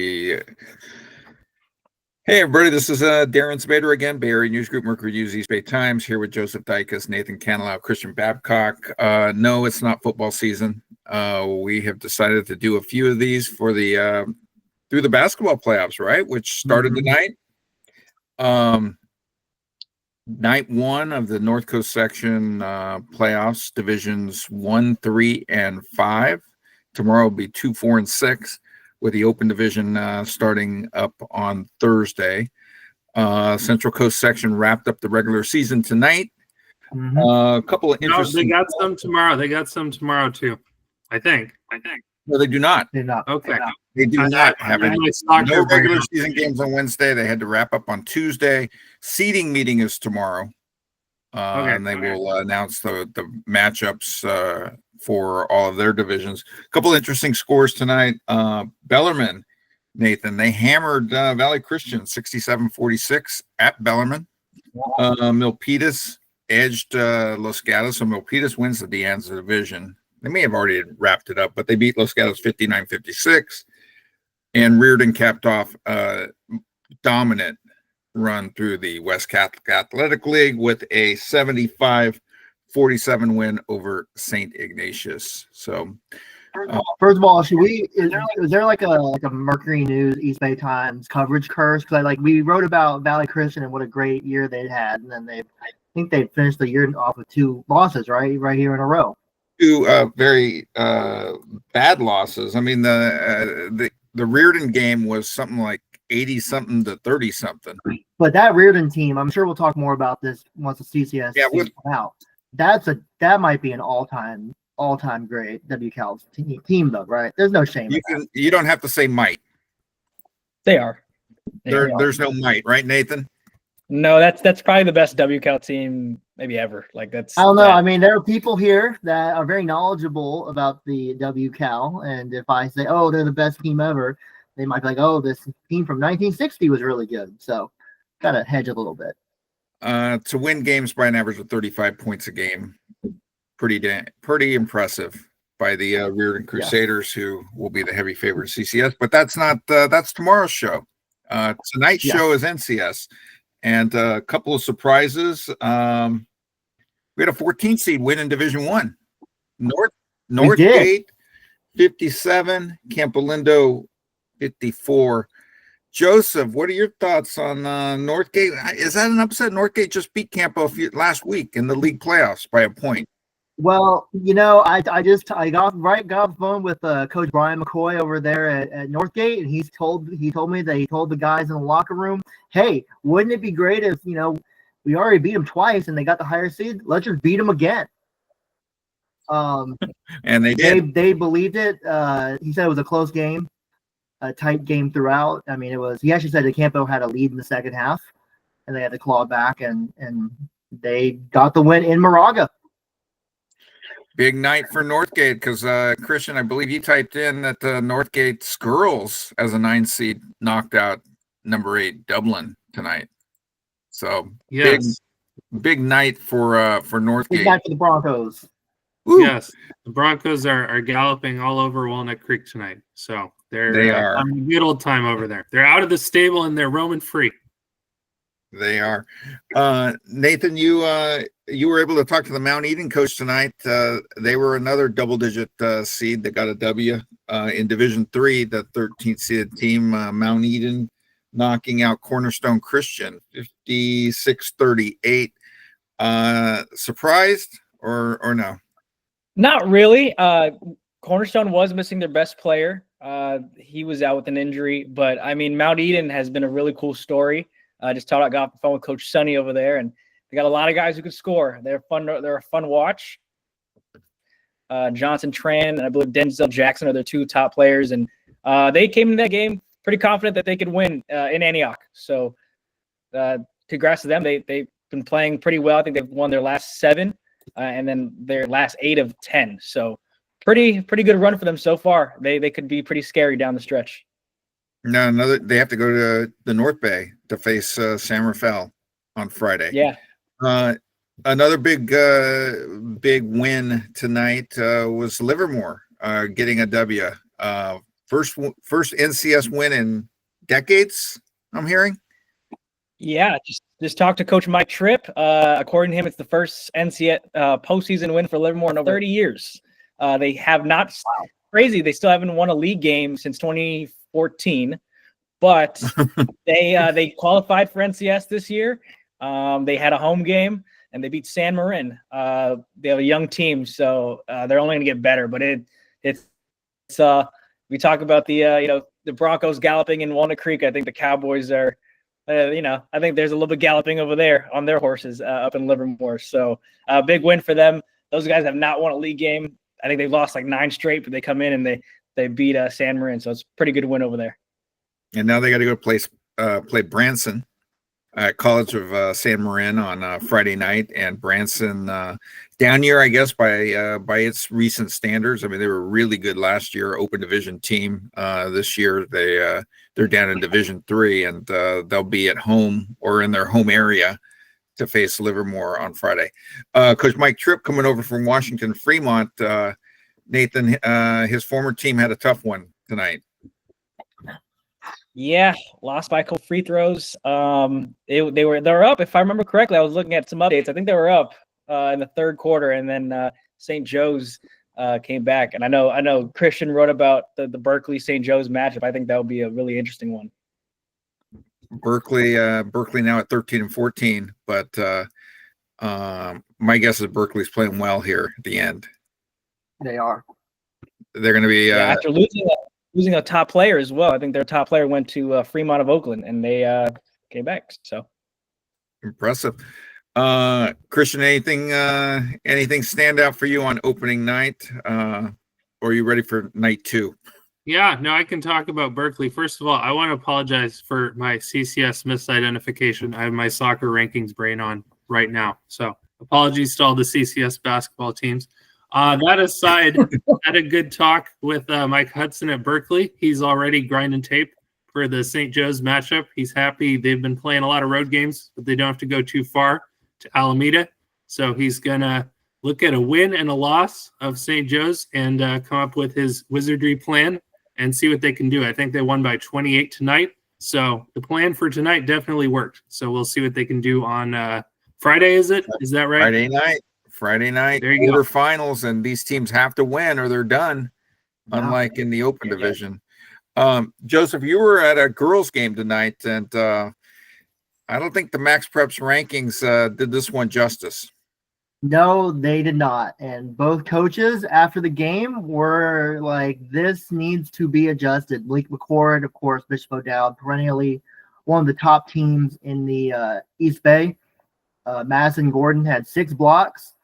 Hey everybody, this is Darren Sabedra again, Bay Area News Group, Mercury News, East Bay Times, here with Joseph Dycus, Nathan Canilao, Christian Babcock. No, it's not football season. We have decided to do a few of these for the through the basketball playoffs, right? Which started tonight. Night one of the North Coast section playoffs, divisions 1, 3, and 5. Tomorrow will be 2, 4, and 6. With the open division starting up on Thursday. Central Coast section wrapped up the regular season tonight. A couple of interesting. They got some tomorrow. They got some tomorrow too, I think. No, they do not. They're not. Okay. They do not have any. No regular season games on Wednesday. They had to wrap up on Tuesday. Seeding meeting is tomorrow. And they will announce the matchups for all of their divisions. A couple interesting scores tonight. Bellarmine, Nathan, they hammered Valley Christian 67-46 at Bellarmine. Milpitas edged Los Gatos, so Milpitas wins the De Anza division. They may have already wrapped it up, but they beat Los Gatos 59-56. And Reardon capped off dominant run through the West Catholic Athletic League with a 75-47 win over St. Ignatius. So, first of all, is there like a Mercury News East Bay Times coverage curse? Because we wrote about Valley Christian and what a great year they'd had, and then I think they finished the year off with 2 losses, right here in a row. 2 very bad losses. I mean, the Reardon game was something like 80-something to 30-something. But that Reardon team, I'm sure we'll talk more about this once the CCS come out. That might be an all-time great WCAL team, though, right? There's no shame. You don't have to say might. They are. There's no might, right, Nathan? No, that's probably the best WCAL team maybe ever. I don't know. I mean, there are people here that are very knowledgeable about the WCAL, and if I say, "Oh, they're the best team ever," they might be like, "Oh, this team from 1960 was really good." So, gotta hedge a little bit. To win games by an average of 35 points a game, pretty impressive by the Reardon Crusaders, who will be the heavy favorite CCS. But that's not that's tomorrow's show. Tonight's show is NCS, and a couple of surprises. We had a 14 seed win in Division 1. Northgate 57, Campolindo 54. Joseph, what are your thoughts on Northgate? Is that an upset? Northgate just beat Campo last week in the league playoffs by a point. Well, I got off the phone with Coach Brian McCoy over there at Northgate, and he told me that he told the guys in the locker room, "Hey, wouldn't it be great if we already beat them twice and they got the higher seed? Let's just beat them again." And they did. They believed it. He said it was a close game. A tight game throughout. I mean, he actually said that Campo had a lead in the second half, and they had to claw back, and they got the win in Moraga. Big night for Northgate because Christian, I believe you typed in that Northgate's girls as a 9 seed knocked out number 8 Dublin tonight. So big night for Northgate. Big night for the Broncos. Woo. Yes, the Broncos are galloping all over Walnut Creek tonight. So they are having a good old time over there. They're out of the stable and they're roaming free. They are. Nathan, you were able to talk to the Mount Eden coach tonight. They were another double-digit seed that got a W in Division 3, the 13th seeded team, Mount Eden, knocking out Cornerstone Christian 56-38. Surprised or no? Not really. Cornerstone was missing their best player. He was out with an injury, but I mean, Mount Eden has been a really cool story. Just got off the phone with Coach Sonny over there, and they got a lot of guys who can score. They're fun. They're a fun watch. Johnson Tran and I believe Denzel Jackson are their 2 top players, and they came into that game pretty confident that they could win in Antioch. So, congrats to them. They've been playing pretty well. I think they've won their last 7, and then their last 8 of 10. So, pretty good run for them so far. They could be pretty scary down the stretch. No, they have to go to the North Bay to face San Rafael on Friday. Yeah. Another big win tonight was Livermore getting a W First NCS win in decades, I'm hearing. Yeah, just talk to Coach Mike Tripp. According to him, it's the first NCS postseason win for Livermore in over 30 years. They have not crazy. They still haven't won a league game since 2014, but they qualified for NCS this year. They had a home game and they beat San Marin. They have a young team, so they're only going to get better. But it's we talk about the Broncos galloping in Walnut Creek. I think the Cowboys are. I think there's a little bit galloping over there on their horses up in Livermore. So big win for them. Those guys have not won a league game. I think they've lost like 9 straight, but they come in and they beat San Marin. So it's a pretty good win over there. And now they got to go play Branson at College of San Marin on Friday night. And Branson down here, I guess, by its recent standards. I mean, they were really good last year, open division team. This year they're down in Division 3, and they'll be at home or in their home area to face Livermore on Friday. Coach Mike Tripp coming over from Washington Fremont. Nathan, his former team had a tough one tonight. Yeah, lost by a couple free throws. They were up, if I remember correctly. I was looking at some updates. I think they were up in the third quarter, and then St. Joe's came back. And I know Christian wrote about the Berkeley St. Joe's matchup. I think that would be a really interesting one. Berkeley now at 13 and 14, but my guess is Berkeley's playing well here at the end. They are. They're going to be after losing a top player as well. I think their top player went to Fremont of Oakland, and they came back. So impressive. Christian, anything stand out for you on opening night? Or are you ready for night 2? Yeah, no, I can talk about Berkeley. First of all, I want to apologize for my CCS misidentification. I have my soccer rankings brain on right now. So apologies to all the CCS basketball teams. That aside, had a good talk with Mike Hudson at Berkeley. He's already grinding tape for the St. Joe's matchup. He's happy. They've been playing a lot of road games, but they don't have to go too far to Alameda. So he's going to look at a win and a loss of St. Joe's and come up with his wizardry plan and see what they can do. I think they won by 28 tonight. So the plan for tonight definitely worked. So we'll see what they can do on Friday, is it? Is that right? Friday night, quarterfinals, and these teams have to win or they're done, unlike in the open division. Joseph, you were at a girls' game tonight, and I don't think the Max Preps rankings did this one justice. No, they did not. And both coaches after the game were like, this needs to be adjusted. Blake McCord, of course, Bishop O'Dowd, perennially one of the top teams in the East Bay. Madison Gordon had 6 blocks.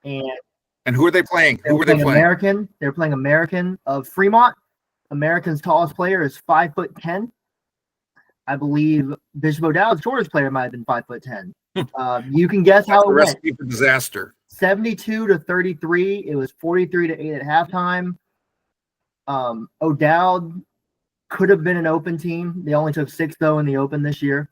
And who are they playing? Who were they playing? American. They're playing American of Fremont. American's tallest player is 5'10". I believe Bishop O'Dowd's shortest player might have been 5'10". You can guess how it went. Recipe for disaster. 72-33. It was 43-8 at halftime. O'Dowd could have been an open team. They only took 6 though in the open this year.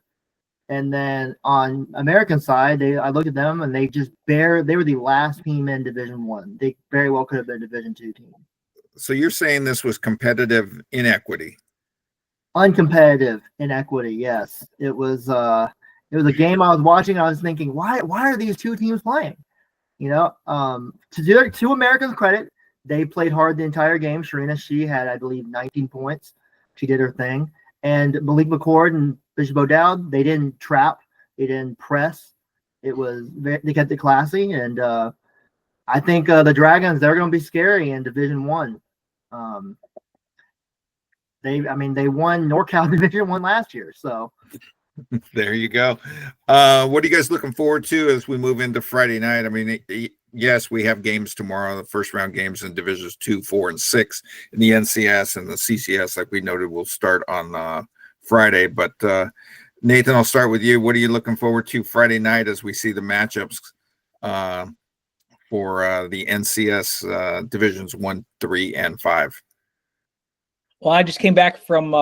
And then on American side, I looked at them and they were the last team in Division 1. They very well could have been a Division 2 team. So you're saying this was competitive inequity? Uncompetitive inequity, yes. It was a game I was watching. I was thinking, why are these 2 teams playing? To their 2 Americans' credit, they played hard the entire game. Sharina, she had, I believe, 19 points. She did her thing. And Malik McCord and Bishop O'Dowd, they didn't trap, they didn't press. They kept it classy, and I think the Dragons, they're going to be scary in Division 1. They won NorCal Division 1 last year, so there you go. What are you guys looking forward to as we move into Friday night? I mean, yes, we have games tomorrow, the first round games in Divisions 2, 4, and 6 in the NCS, and the CCS, like we noted, will start on Friday. But Nathan, I'll start with you. What are you looking forward to Friday night as we see the matchups for the NCS Divisions 1, 3, and 5? Well, I just came back from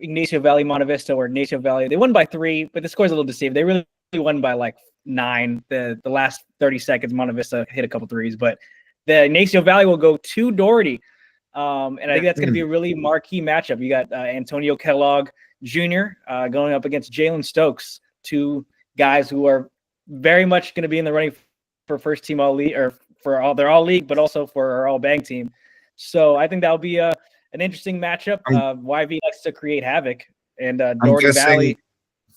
Ignacio Valley, Monte Vista, or Ignacio Valley. They won by 3, but the score's a little deceived. They really won by like 9. The last 30 seconds, Monte Vista hit a couple threes, but the Ignacio Valley will go to Doherty And I think that's going to be a really marquee matchup. You got Antonio Kellogg Jr. Going up against Jalen Stokes, two guys who are very much going to be in the running for first team all league, or for all league, but also for our all bang team. So I think that'll be an interesting matchup. YV likes to create havoc, and Doherty Valley.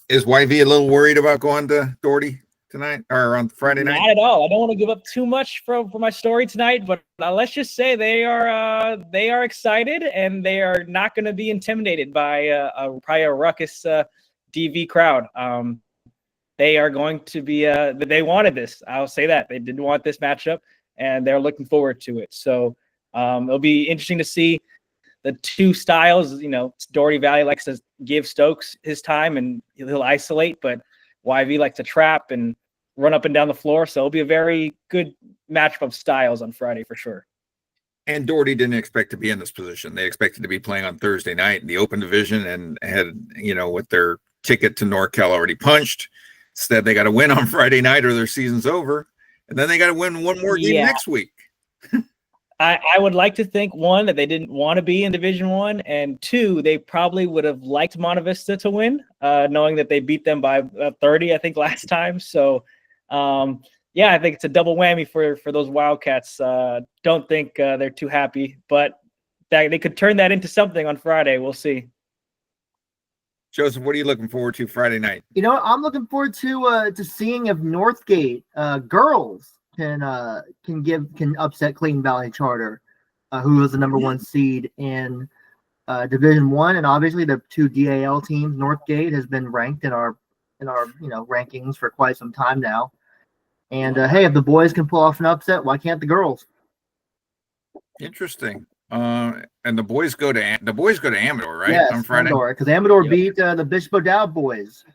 Is YV a little worried about going to Doherty tonight or on Friday night? Not at all. I don't want to give up too much for my story tonight, but let's just say they are excited, and they are not going to be intimidated by probably a ruckus DV crowd. They are going to be they wanted this. I'll say that they did want this matchup, and they're looking forward to it. So it'll be interesting to see the two styles. Doherty Valley likes to give Stokes his time, and he'll isolate, but YV likes to trap and run up and down the floor. So it'll be a very good matchup of styles on Friday for sure. And Doherty didn't expect to be in this position. They expected to be playing on Thursday night in the open division, and had, with their ticket to NorCal already punched. Instead, they got to win on Friday night or their season's over. And then they got to win one more game next week. I would like to think, one, that they didn't want to be in Division I, and two, they probably would have liked Monte Vista to win, knowing that they beat them by 30, I think, last time. So, I think it's a double whammy for those Wildcats. Don't think they're too happy, but that they could turn that into something on Friday. We'll see. Joseph, what are you looking forward to Friday night? I'm looking forward to seeing if Northgate girls can upset Clayton Valley Charter, who was the number one seed in Division I, and obviously the two DAL teams. Northgate has been ranked in our rankings for quite some time now. And hey, if the boys can pull off an upset, why can't the girls? Interesting. And the boys go to Amador, right? Yes, on Friday, because Amador beat the Bishop O'Dowd boys,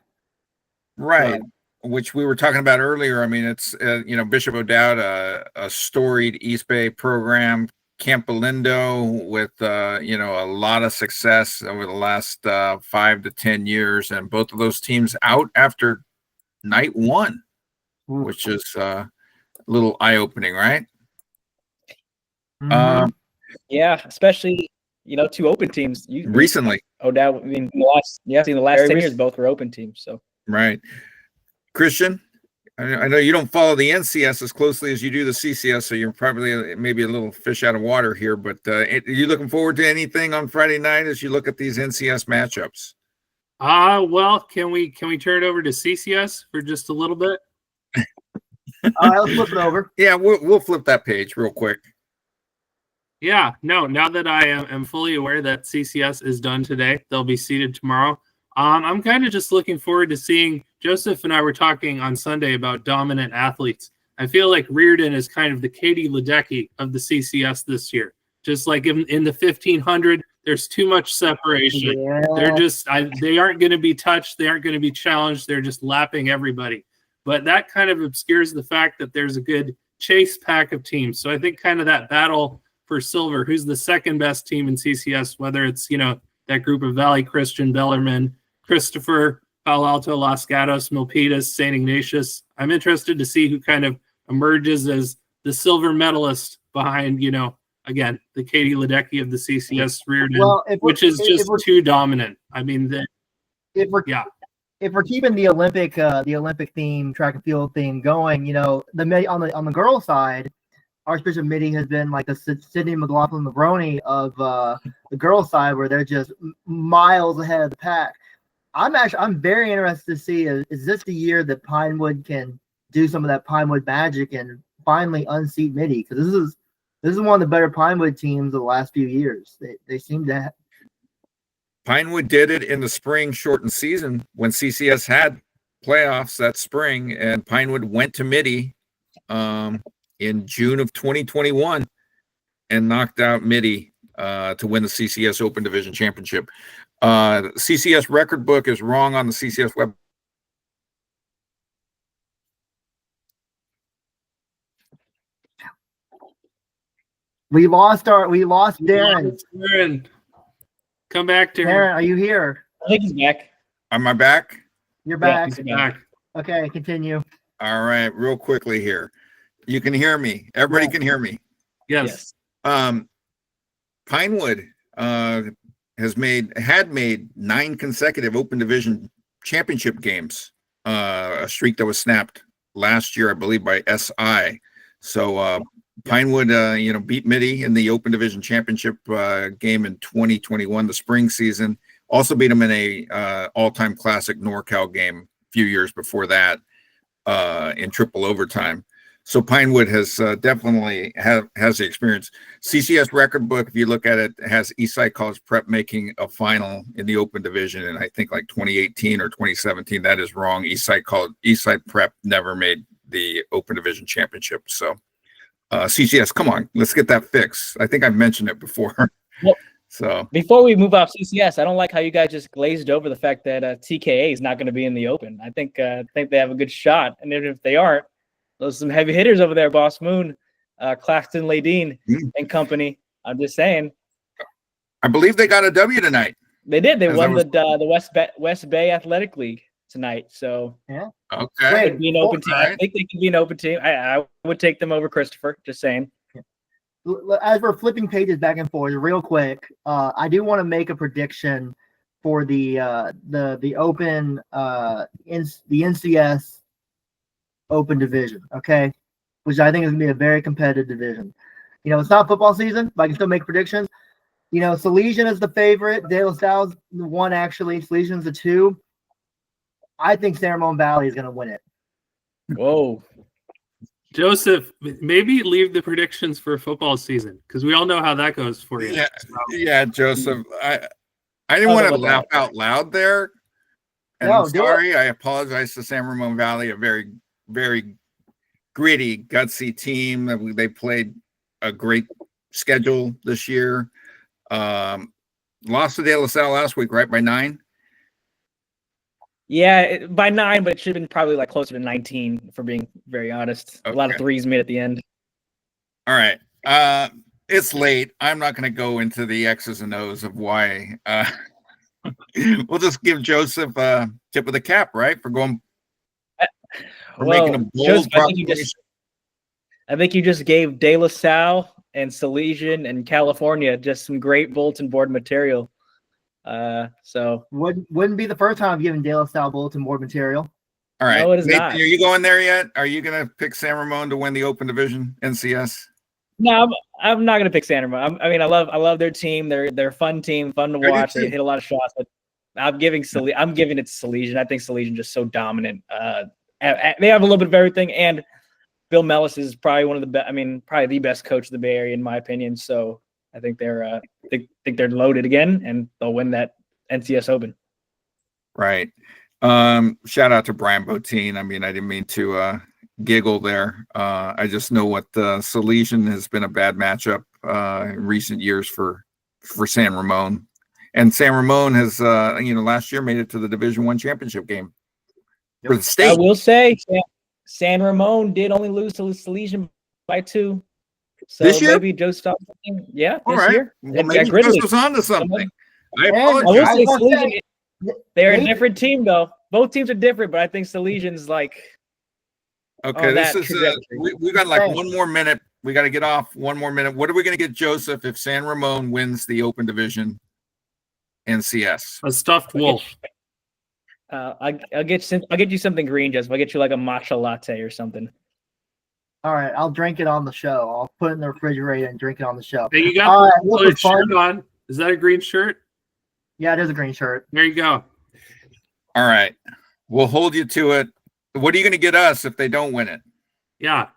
right? Which we were talking about earlier. I mean, it's Bishop O'Dowd, a storied East Bay program, Camp Belindo with a lot of success over the last 5 to 10 years, and both of those teams out after night one, which is a little eye-opening, right? Mm-hmm. Yeah, especially two open teams. Recently, O'Dowd. I mean, the last 10 years, both were open teams. So right, Christian. I know you don't follow the NCS as closely as you do the CCS, so you're probably maybe a little fish out of water here. But are you looking forward to anything on Friday night as you look at these NCS matchups? Well, can we turn it over to CCS for just a little bit? All right, let's flip it over. Yeah, we'll flip that page real quick. Yeah, no, now that I am fully aware that CCS is done today, they'll be seated tomorrow. I'm kind of just looking forward to seeing. Joseph and I were talking on Sunday about dominant athletes. I feel like Reardon is kind of the Katie Ledecky of the CCS this year. Just like in the 1500, there's too much separation. Yeah. They aren't going to be touched. They aren't going to be challenged. They're just lapping everybody. But that kind of obscures the fact that there's a good chase pack of teams. So I think kind of that battle for silver, who's the second best team in CCS, whether it's, that group of Valley Christian, Bellarmine, Christopher, Palo Alto, Los Gatos, Milpitas, St. Ignatius. I'm interested to see who kind of emerges as the silver medalist behind, again, the Katie Ledecky of the CCS Reardon, which is just too dominant. I mean, if we're keeping the Olympic theme, track and field theme going, on the girls' side, Archbishop Mitty has been like the Sydney McLaughlin-Maroney of the girls' side, where they're just miles ahead of the pack. I'm very interested to see, is this the year that Pinewood can do some of that Pinewood magic and finally unseat Mitty? Because this is one of the better Pinewood teams of the last few years. They seem to have. Pinewood did it in the spring shortened season when CCS had playoffs that spring, and Pinewood went to Mitty in June of 2021 and knocked out Mitty to win the CCS Open Division Championship. CCS record book is wrong on the CCS web. We lost Darren. Darren, come back to Darren, are you here? I think he's back. Am I back? You're back. He's back. Okay, continue. All right, real quickly here. You can hear me. Everybody can hear me. Yes. Pinewood had made 9 consecutive Open Division championship games, a streak that was snapped last year, I believe, by SI. So Pinewood, beat Mitty in the Open Division championship game in 2021, the spring season. Also beat them in a all-time classic NorCal game a few years before that in triple overtime. So Pinewood has definitely has the experience. CCS record book, if you look at it, has Eastside College Prep making a final in the Open Division, and I think like 2018 or 2017. That is wrong. Eastside Prep never made the Open Division championship. So CCS, come on, let's get that fixed. I think I've mentioned it before. Well, so before we move off CCS, I don't like how you guys just glazed over the fact that TKA is not going to be in the Open. I think they have a good shot, and even if they aren't, those are some heavy hitters over there, Boss Moon, Claxton Ladine and company. I'm just saying. I believe they got a W tonight. They did. They won the West Bay Athletic League tonight. So Yeah. Okay. Could be an open team. Right. I think they could be an open team. I would take them over Christopher. Just saying. As we're flipping pages back and forth, real quick, I do want to make a prediction for the Open the NCS Open Division, okay, which I think is going to be a very competitive division. It's not football season, but I can still make predictions. Salesian is the favorite. De La Salle's the 1, actually. Salesian's the 2. I think San Ramon Valley is going to win it. Whoa. Joseph, maybe leave the predictions for football season because we all know how that goes for you. Yeah, Joseph. I didn't want to laugh out loud there. And I'm sorry. I apologize to San Ramon Valley, a very, very gritty, gutsy team. They played a great schedule this year. Lost to De La Salle last week, right, by 9? Yeah, by 9, but it should have been probably like closer to 19, for being very honest. Okay. A lot of threes made at the end. All right. It's late. I'm not going to go into the X's and O's of why. We'll just give Joseph a tip of the cap, right, for going. Making a bold Joseph, I think you just gave De La Salle and Salesian and California just some great bulletin board material. So wouldn't be the first time I've given De La Salle bulletin board material. All right, no, it is Nathan, not. Are you going there yet? Are you going to pick San Ramon to win the Open Division NCS? No, I'm not going to pick San Ramon. I love their team. They're a fun team, fun to watch. They hit a lot of shots, but I'm giving it to Salesian. I think Salesian just so dominant. They have a little bit of everything, and Bill Mellis is probably one of the best. Probably the best coach of the Bay Area, in my opinion. So I think they're loaded again, and they'll win that NCS Open. Right. Shout out to Brian Botine. I didn't mean to giggle there. I just know what Salesian has been a bad matchup in recent years for San Ramon, and San Ramon has last year made it to the Division I championship game for the state. I will say San Ramon did only lose to Salesian by 2. So this year? Maybe Joe stopped something. Yeah, all this right. year. Well, maybe Chris was on to something. I apologize. I will say Salesian, they're a different team, though. Both teams are different, but I think Salesian's like. Okay, this is we got like 1 more minute. We got to get off 1 more minute. What are we going to get Joseph if San Ramon wins the Open Division NCS? A stuffed wolf. I'll get you something green, Joseph. I'll get you like a matcha latte or something. All right, I'll drink it on the show. I'll put it in the refrigerator and drink it on the show. Hey, you got the shirt on. Is that a green shirt? Yeah, it is a green shirt. There you go. All right, we'll hold you to it. What are you going to get us if they don't win it? Yeah,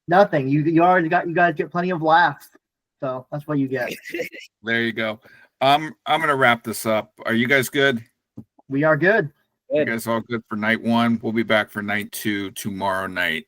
nothing. You already got. You guys get plenty of laughs, so that's what you get. There you go. I'm going to wrap this up. Are you guys good? We are good. You guys all good for night 1? We'll be back for night 2 tomorrow night.